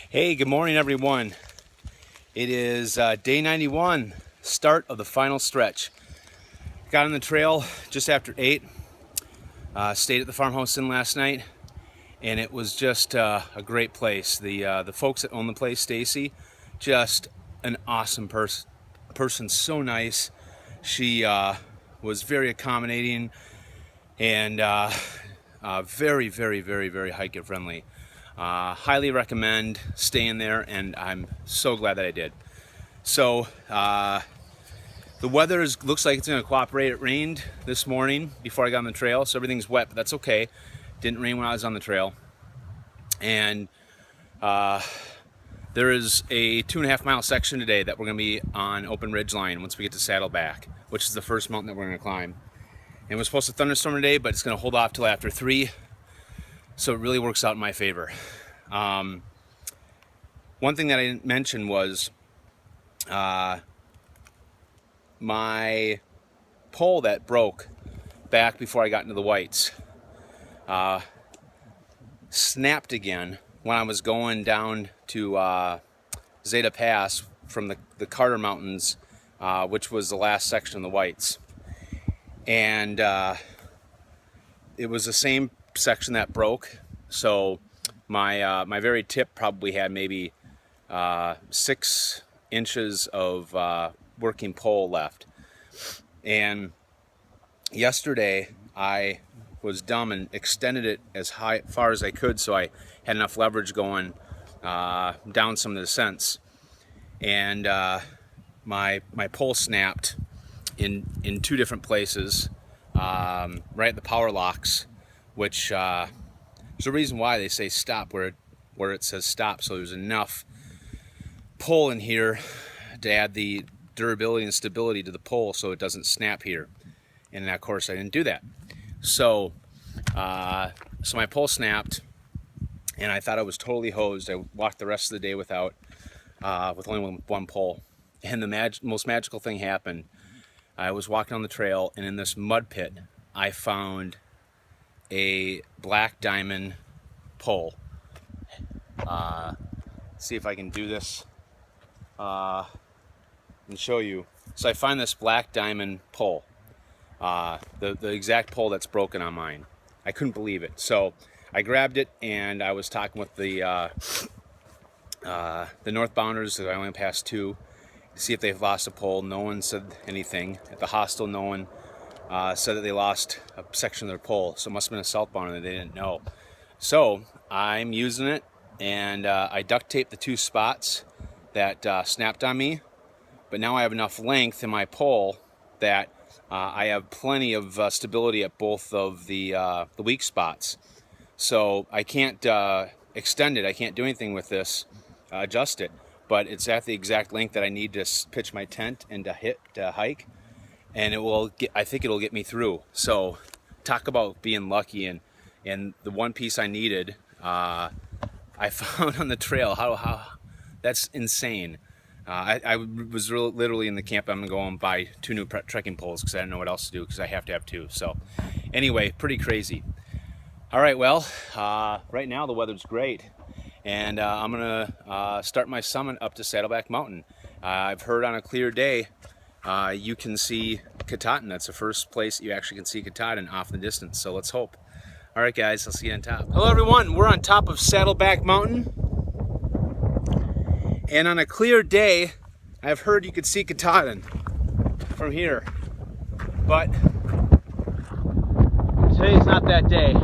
Hey, good morning everyone. It is day 91, start of the final stretch. Got on the trail just after 8, stayed at the farmhouse inn last night, and it was just a great place. The folks that own the place, Stacy, just an awesome person, so nice. She was very accommodating and very, very, very, very hiker friendly. Highly recommend staying there, and I'm so glad that I did. So the weather looks like it's going to cooperate. It rained this morning before I got on the trail, so everything's wet, but that's okay. Didn't rain when I was on the trail. And there is a 2.5 mile section today that we're going to be on open ridgeline once we get to Saddleback, which is the first mountain that we're going to climb. And we're supposed to thunderstorm today, but it's going to hold off till after 3. So it really works out in my favor. One thing that I didn't mention was my pole that broke back before I got into the whites snapped again when I was going down to Zeta Pass from the Carter Mountains, which was the last section of the whites. And it was the same section that broke, so my very tip probably had maybe 6 inches of working pole left. And yesterday I was dumb and extended it as far as I could, so I had enough leverage going down some of the descents. And my pole snapped in 2 different places, right at the power locks, which there's a reason why they say stop where it says stop, so there's enough pull in here to add the durability and stability to the pole so it doesn't snap here. And of course I didn't do that, so my pole snapped and I thought I was totally hosed. I walked the rest of the day with only one pole, and the most magical thing happened. I was walking on the trail, and in this mud pit I found a black diamond pole. See if I can do this and show you. So I find this black diamond pole, the exact pole that's broken on mine. I couldn't believe it. So I grabbed it, and I was talking with the northbounders. I only passed 2 to see if they've lost a pole. No one said anything. At the hostel, no one said that they lost a section of their pole, so it must have been a southbounder that they didn't know. So I'm using it, and I duct taped the 2 spots that snapped on me, but now I have enough length in my pole that I have plenty of stability at both of the weak spots. So I can't extend it, I can't do anything with this, adjust it, but it's at the exact length that I need to pitch my tent and to hike. And I think it'll get me through. So talk about being lucky, and the one piece I needed, I found on the trail. How that's insane. I was literally in the camp. I'm gonna go and buy 2 new trekking poles because I didn't know what else to do, because I have to have 2. So anyway, pretty crazy. All right, well, right now the weather's great, and I'm gonna start my summit up to Saddleback Mountain. I've heard on a clear day you can see Katahdin. That's the first place you actually can see Katahdin off in the distance, so let's hope. All right guys, I'll see you on top. Hello everyone, we're on top of Saddleback Mountain, and on a clear day I've heard you could see Katahdin from here, but today's not that day.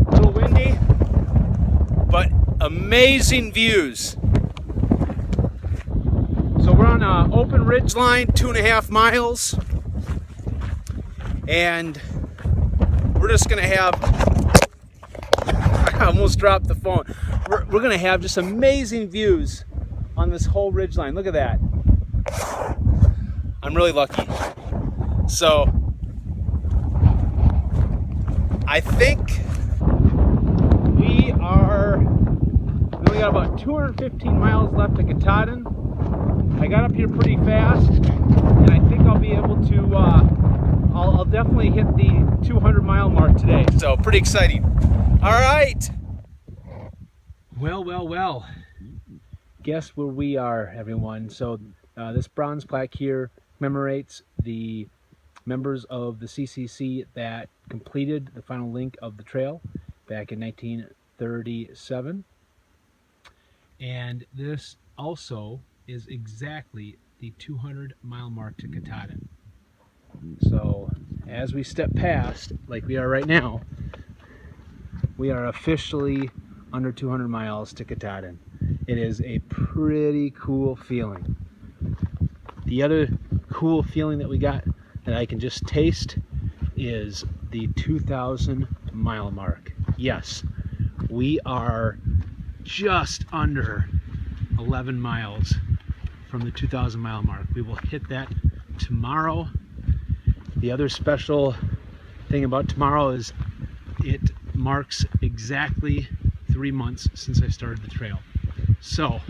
A little windy, but amazing views. So we're on an open ridge line, 2.5 miles, and we're just gonna have, I almost dropped the phone. We're gonna have just amazing views on this whole ridge line. Look at that. I'm really lucky. So I think we only got about 215 miles left to Katahdin. I got up here pretty fast, and I think So pretty exciting. All right. Well. Guess where we are, everyone. So this bronze plaque here commemorates the members of the CCC that completed the final link of the trail back in 1937. And this also is exactly the 200-mile mark to Katahdin. So as we step past, like we are right now, we are officially under 200 miles to Katahdin. It is a pretty cool feeling. The other cool feeling that we got that I can just taste is the 2,000 mile mark. Yes, we are just under 11 miles from the 2,000 mile mark. We will hit that tomorrow. The other special thing about tomorrow is it marks exactly 3 months since I started the trail. So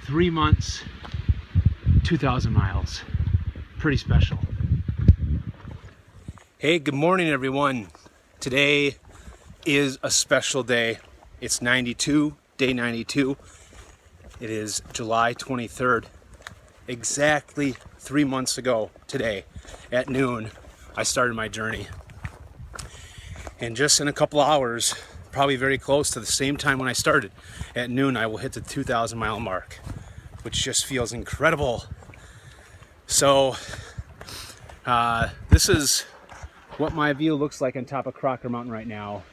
3 months, 2,000 miles. Pretty special. Hey, good morning, everyone. Today is a special day. It's 92, day 92. It is July 23rd. Exactly 3 months ago today at noon, I started my journey. And just in a couple hours, probably very close to the same time when I started, at noon, I will hit the 2,000 mile mark, which just feels incredible. So this is what my view looks like on top of Crocker Mountain right now.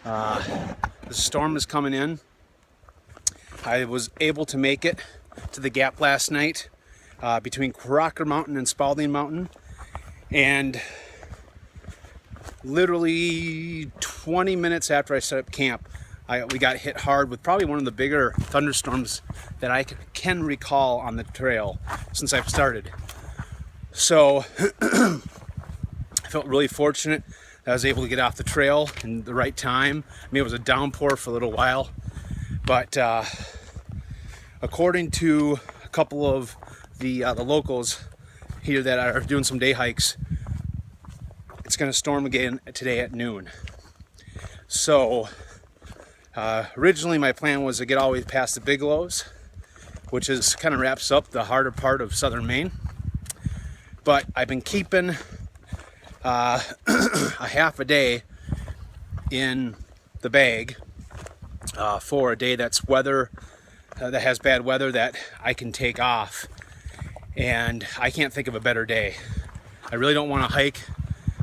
The storm is coming in. I was able to make it to the gap last night between Crocker Mountain and Spalding Mountain, and literally 20 minutes after I set up camp, we got hit hard with probably one of the bigger thunderstorms that I can recall on the trail since I've started. So I felt really fortunate that I was able to get off the trail in the right time. I mean, it was a downpour for a little while, but according to a couple of the locals here that are doing some day hikes, it's going to storm again today at noon. So originally my plan was to get all the way past the Bigelows, which is kind of wraps up the harder part of southern Maine. But I've been keeping a half a day in the bag for a day that's weather that has bad weather that I can take off. And I can't think of a better day. I really don't want to hike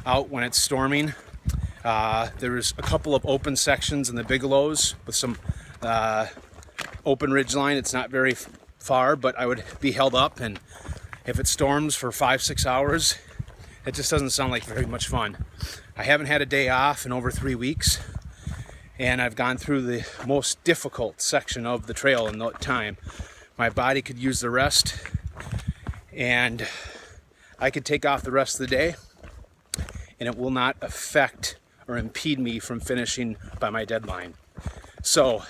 out when it's storming. There's a couple of open sections in the Bigelows with some open ridgeline. It's not very far, but I would be held up, and if it storms for 5-6 hours, it just doesn't sound like very much fun. I haven't had a day off in over 3 weeks, and I've gone through the most difficult section of the trail in that time. My body could use the rest, and I could take off the rest of the day, and it will not affect or impede me from finishing by my deadline. So,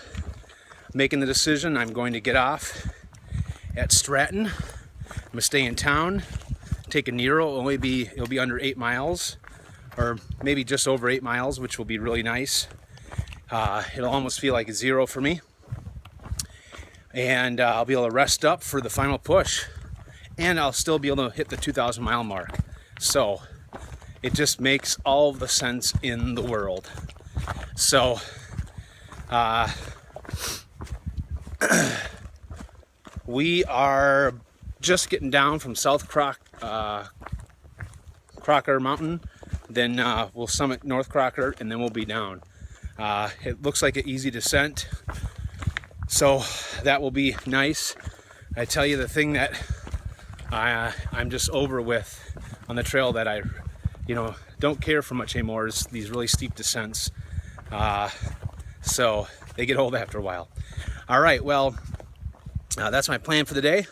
making the decision, I'm going to get off at Stratton. I'm gonna stay in town, take a Nero. It'll be under 8 miles, or maybe just over 8 miles, which will be really nice. It'll almost feel like a 0 for me, and I'll be able to rest up for the final push, and I'll still be able to hit the 2,000 mile mark. So it just makes all the sense in the world. So we are just getting down from South Crocker Mountain, then we'll summit North Crocker, and then we'll be down. It looks like an easy descent, so that will be nice. I tell you, the thing that I'm just over with on the trail that I don't care for much anymore is these really steep descents. So they get old after a while. All right, well, that's my plan for the day.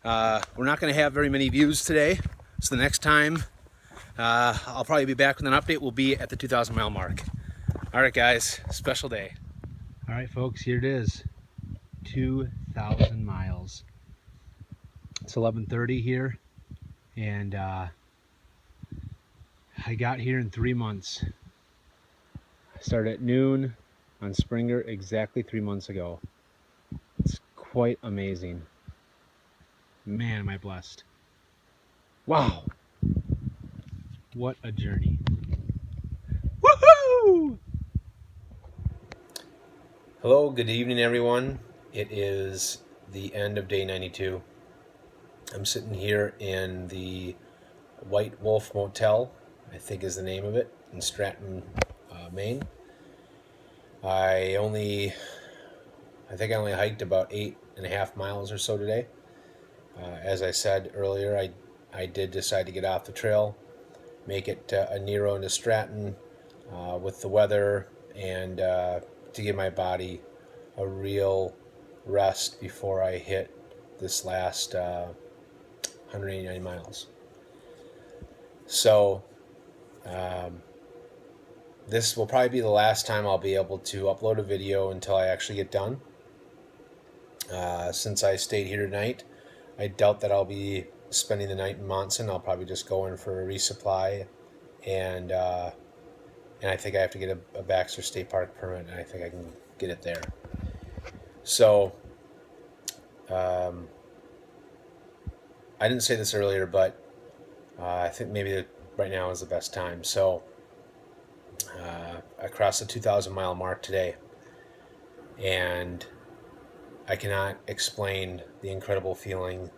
We're not going to have very many views today, so the next time I'll probably be back with an update. We'll be at the 2,000 mile mark. All right, guys, special day. All right, folks, here it is. 2,000 miles. It's 11:30 here, and I got here in 3 months. started at noon on Springer exactly 3 months ago. It's quite amazing. Man, am I blessed. Wow. What a journey. Woohoo! Hello, good evening, everyone. It is the end of day 92. I'm sitting here in the White Wolf Motel, I think is the name of it, in Stratton, Maine. I think I only hiked about 8.5 miles or so today. As I said earlier, I did decide to get off the trail, make it a Nero into Stratton with the weather, and to give my body a real rest before I hit this last 189 miles. So this will probably be the last time I'll be able to upload a video until I actually get done. Since I stayed here tonight, I doubt that I'll be spending the night in Monson. I'll probably just go in for a resupply, and I think I have to get a Baxter State Park permit, and I think I can get it there. So I didn't say this earlier, but I think maybe right now is the best time. So I crossed the 2,000 mile mark today, and I cannot explain the incredible feeling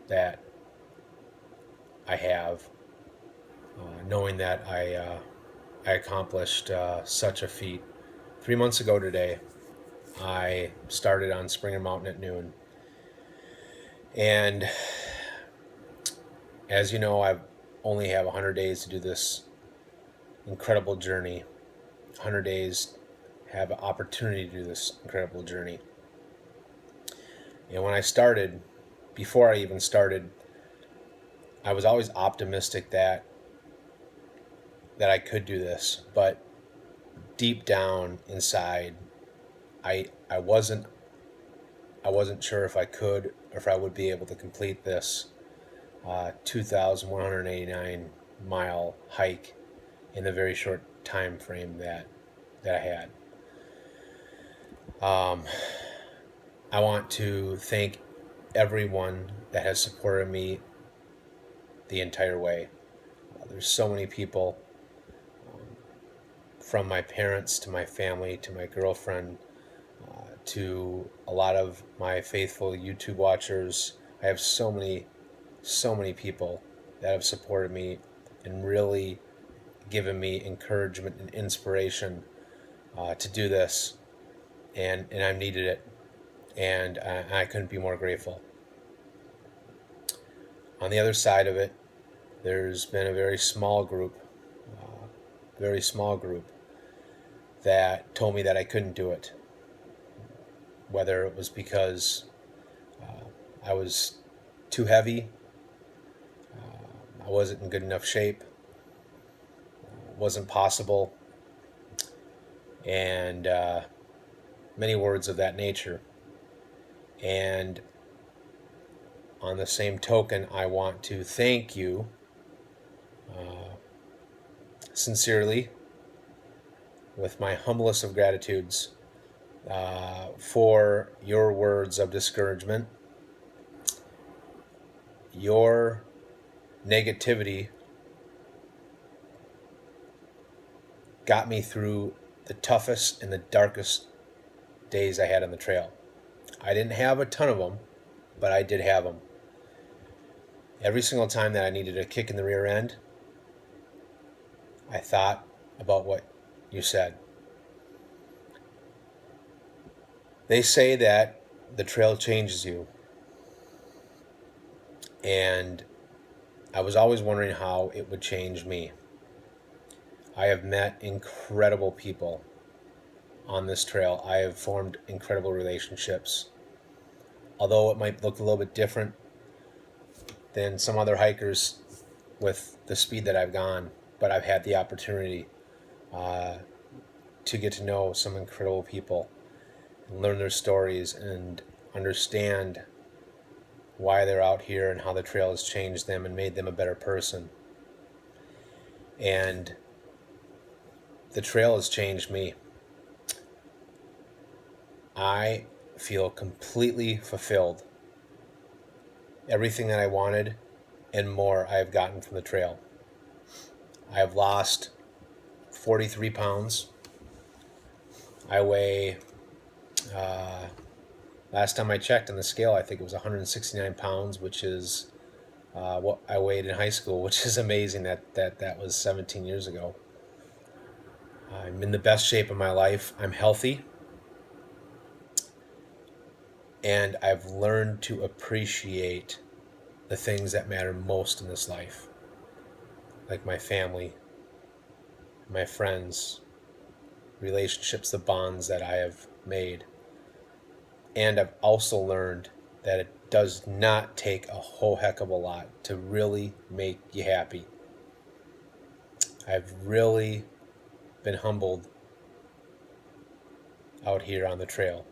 that I have knowing that I accomplished such a feat. 3 months ago today, I started on Springer Mountain at noon, and as you know, I only have 100 days to do this incredible journey. 100 days have an opportunity to do this incredible journey. And when I started, before I even started, I was always optimistic that I could do this, but deep down inside, I wasn't sure if I could or if I would be able to complete this 2,189 mile hike in the very short time frame that I had. I want to thank everyone that has supported me the entire way. There's so many people, from my parents to my family to my girlfriend to a lot of my faithful YouTube watchers. I have so many people that have supported me and really given me encouragement and inspiration to do this, and I've needed it, and I couldn't be more grateful. On the other side of it, there's been a very small group that told me that I couldn't do it, whether it was because I was too heavy, I wasn't in good enough shape, wasn't possible, and many words of that nature. And on the same token, I want to thank you sincerely, with my humblest of gratitudes, for your words of discouragement. Your negativity got me through the toughest and the darkest days I had on the trail. I didn't have a ton of them, but I did have them. Every single time that I needed a kick in the rear end, I thought about what you said. They say that the trail changes you. And I was always wondering how it would change me. I have met incredible people on this trail. I have formed incredible relationships. Although it might look a little bit different than some other hikers with the speed that I've gone, but I've had the opportunity to get to know some incredible people and learn their stories and understand why they're out here and how the trail has changed them and made them a better person. And the trail has changed me. I feel completely fulfilled. Everything that I wanted and more I have gotten from the trail. I have lost 43 pounds. I weigh, last time I checked on the scale, I think it was 169 pounds, which is what I weighed in high school, which is amazing that was 17 years ago. I'm in the best shape of my life. I'm healthy. And I've learned to appreciate the things that matter most in this life, like my family, my friends, relationships, the bonds that I have made. And I've also learned that it does not take a whole heck of a lot to really make you happy. I've really been humbled out here on the trail.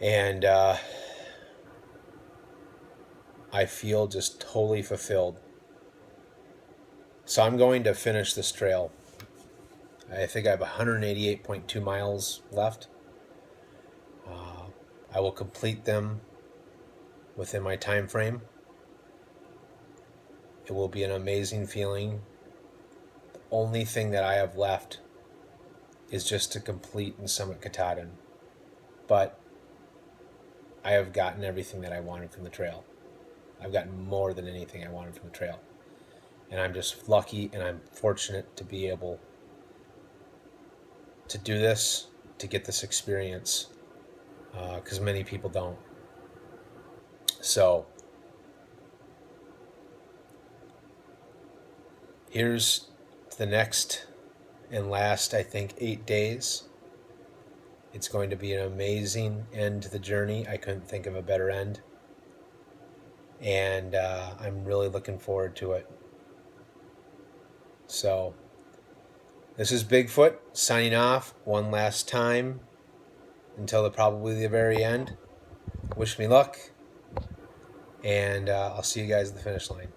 And I feel just totally fulfilled. So I'm going to finish this trail. I think I have 188.2 miles left. I will complete them within my time frame. It will be an amazing feeling. The only thing that I have left is just to complete and summit Katahdin. But I have gotten everything that I wanted from the trail. I've gotten more than anything I wanted from the trail. And I'm just lucky and I'm fortunate to be able to do this, to get this experience, because many people don't. So here's the next and last, I think, 8 days. It's going to be an amazing end to the journey. I couldn't think of a better end. And I'm really looking forward to it. So this is Bigfoot signing off one last time until probably the very end. Wish me luck. And I'll see you guys at the finish line.